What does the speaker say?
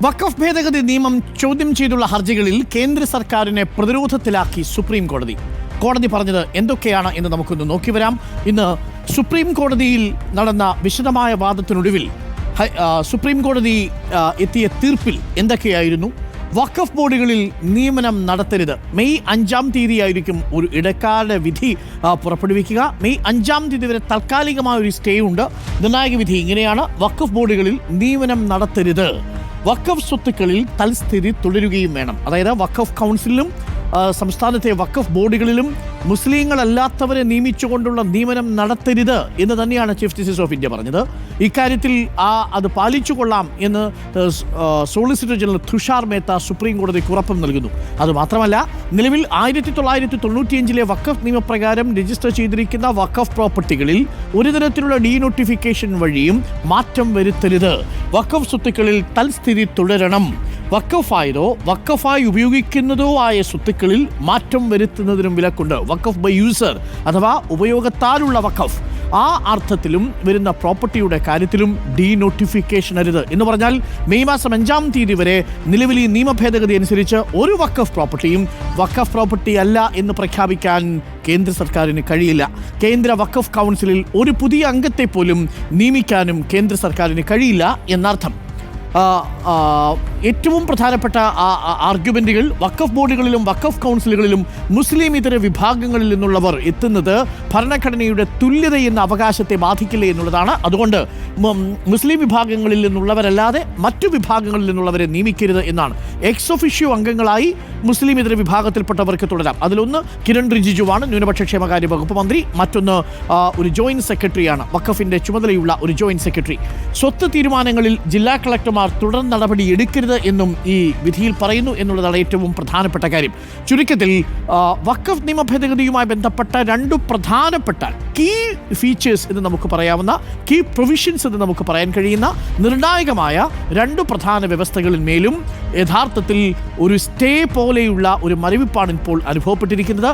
വഖഫ് ഭേദഗതി നിയമം ചോദ്യം ചെയ്തുള്ള ഹർജികളിൽ കേന്ദ്ര സർക്കാരിനെ പ്രതിരോധത്തിലാക്കി സുപ്രീം കോടതി. കോടതി പറഞ്ഞത് എന്തൊക്കെയാണ് എന്ന് നമുക്കൊന്ന് നോക്കി വരാം. ഇന്ന് സുപ്രീം കോടതിയിൽ നടന്ന വിശദമായ വാദത്തിനൊടുവിൽ സുപ്രീം കോടതി എത്തിയ തീർപ്പിൽ എന്തൊക്കെയായിരുന്നു? വഖഫ് ബോർഡുകളിൽ നിയമനം നടത്തരുത്. മെയ് 5-ാം തീയതിയായിരിക്കും ഒരു ഇടക്കാല വിധി പുറപ്പെടുവിക്കുക. മെയ് 5-ാം തീയതി വരെ താൽക്കാലികമായ ഒരു സ്റ്റേ ഉണ്ട്. നിർണായക വിധി ഇങ്ങനെയാണ്: വഖഫ് ബോർഡുകളിൽ നിയമനം നടത്തരുത്. വഖഫ് സ്വത്തുക്കളിൽ തൽസ്ഥിതി തുടരുകയും വേണം. അതായത് വഖഫ് കൗൺസിലിലും സംസ്ഥാനത്തെ വഖഫ് ബോർഡുകളിലും മുസ്ലിങ്ങളല്ലാത്തവരെ നിയമിച്ചുകൊണ്ടുള്ള നിയമനം നടത്തരുത് എന്ന് തന്നെയാണ് ചീഫ് ജസ്റ്റിസ് ഓഫ് ഇന്ത്യ പറഞ്ഞത്. ഇക്കാര്യത്തിൽ അത് പാലിച്ചുകൊള്ളാം എന്ന് solicitor general Tushar Mehta supreme കോടതിക്ക് ഉറപ്പും നൽകുന്നു. അതുമാത്രമല്ല, നിലവിൽ 1995 വഖഫ് നിയമപ്രകാരം രജിസ്റ്റർ ചെയ്തിരിക്കുന്ന വഖഫ് പ്രോപ്പർട്ടികളിൽ ഒരു തരത്തിലുള്ള ഡീനോട്ടിഫിക്കേഷൻ വഴിയും മാറ്റം വരുത്തരുത്. വഖഫ് സ്വത്തുക്കളിൽ തൽസ്ഥിതി തുടരണം. വഖഫായതോ വഖഫായി ഉപയോഗിക്കുന്നതോ ആയ സ്വത്തുക്കളിൽ മാറ്റം വരുത്തുന്നതിനും വിലക്കുണ്ട്. വഖഫ് ബൈ യൂസർ അഥവാ ഉപയോഗത്താലുള്ള വഖഫ്, ആ അർത്ഥത്തിലും വരുന്ന പ്രോപ്പർട്ടിയുടെ കാര്യത്തിലും ഡീനോട്ടിഫിക്കേഷൻ അരുത്. എന്ന് പറഞ്ഞാൽ മെയ് മാസം 5-ാം തീയതി വരെ നിലവിൽ ഈ നിയമ ഭേദഗതി അനുസരിച്ച് ഒരു വഖഫ് പ്രോപ്പർട്ടിയും വഖഫ് പ്രോപ്പർട്ടി അല്ല എന്ന് പ്രഖ്യാപിക്കാൻ കേന്ദ്ര സർക്കാരിന് കഴിയില്ല. കേന്ദ്ര വഖഫ് കൗൺസിലിൽ ഒരു പുതിയ അംഗത്തെ പോലും നിയമിക്കാനും കേന്ദ്ര സർക്കാരിന് കഴിയില്ല എന്നർത്ഥം. ഏറ്റവും പ്രധാനപ്പെട്ട ആർഗ്യുമെന്റുകൾ: വഖഫ് ബോർഡുകളിലും വഖഫ് കൗൺസിലുകളിലും മുസ്ലിം ഇതര വിഭാഗങ്ങളിൽ നിന്നുള്ളവർ എത്തുന്നത് ഭരണഘടനയുടെ തുല്യത എന്ന അവകാശത്തെ ബാധിക്കില്ല എന്നുള്ളതാണ്. അതുകൊണ്ട് മുസ്ലിം വിഭാഗങ്ങളിൽ നിന്നുള്ളവരല്ലാതെ മറ്റു വിഭാഗങ്ങളിൽ നിന്നുള്ളവരെ നിയമിക്കരുത് എന്നാണ്. എക്സ് ഒഫിഷ്യോ അംഗങ്ങളായി മുസ്ലിം ഇതര വിഭാഗത്തിൽപ്പെട്ടവർക്ക് തുടരാം. അതിലൊന്ന് കിരൺ റിജിജുവാണ്, ന്യൂനപക്ഷ ക്ഷേമകാര്യ വകുപ്പ് മന്ത്രി. മറ്റൊന്ന് ഒരു ജോയിന്റ് സെക്രട്ടറിയാണ്, വഖഫിന്റെ ചുമതലയുള്ള ഒരു ജോയിന്റ് സെക്രട്ടറി. സ്വത്ത് തീരുമാനങ്ങളിൽ ജില്ലാ കളക്ടർമാർ തുടർ നടപടി എടുക്കരുത് എന്നും ഈ വിധിയിൽ പറയുന്നു എന്നുള്ളതാണ് ഏറ്റവും പ്രധാനപ്പെട്ട കാര്യം. ചുരുക്കത്തിൽ വഖഫ് നിയമ ഭേദഗതിയുമായി ബന്ധപ്പെട്ട രണ്ട് പ്രധാനപ്പെട്ട കീ ഫീച്ചേഴ്സ് എന്ന് നമുക്ക് പറയാവുന്ന, കീ പ്രൊവിഷൻസ് എന്ന് നമുക്ക് പറയാൻ കഴിയുന്ന നിർണായകമായ രണ്ട് പ്രധാന വ്യവസ്ഥകളിൽ മേലും യഥാർത്ഥത്തിൽ ഒരു സ്റ്റേ പോലെയുള്ള ഒരു മരവിപ്പാണ് ഇപ്പോൾ അനുഭവപ്പെട്ടിരിക്കുന്നത്.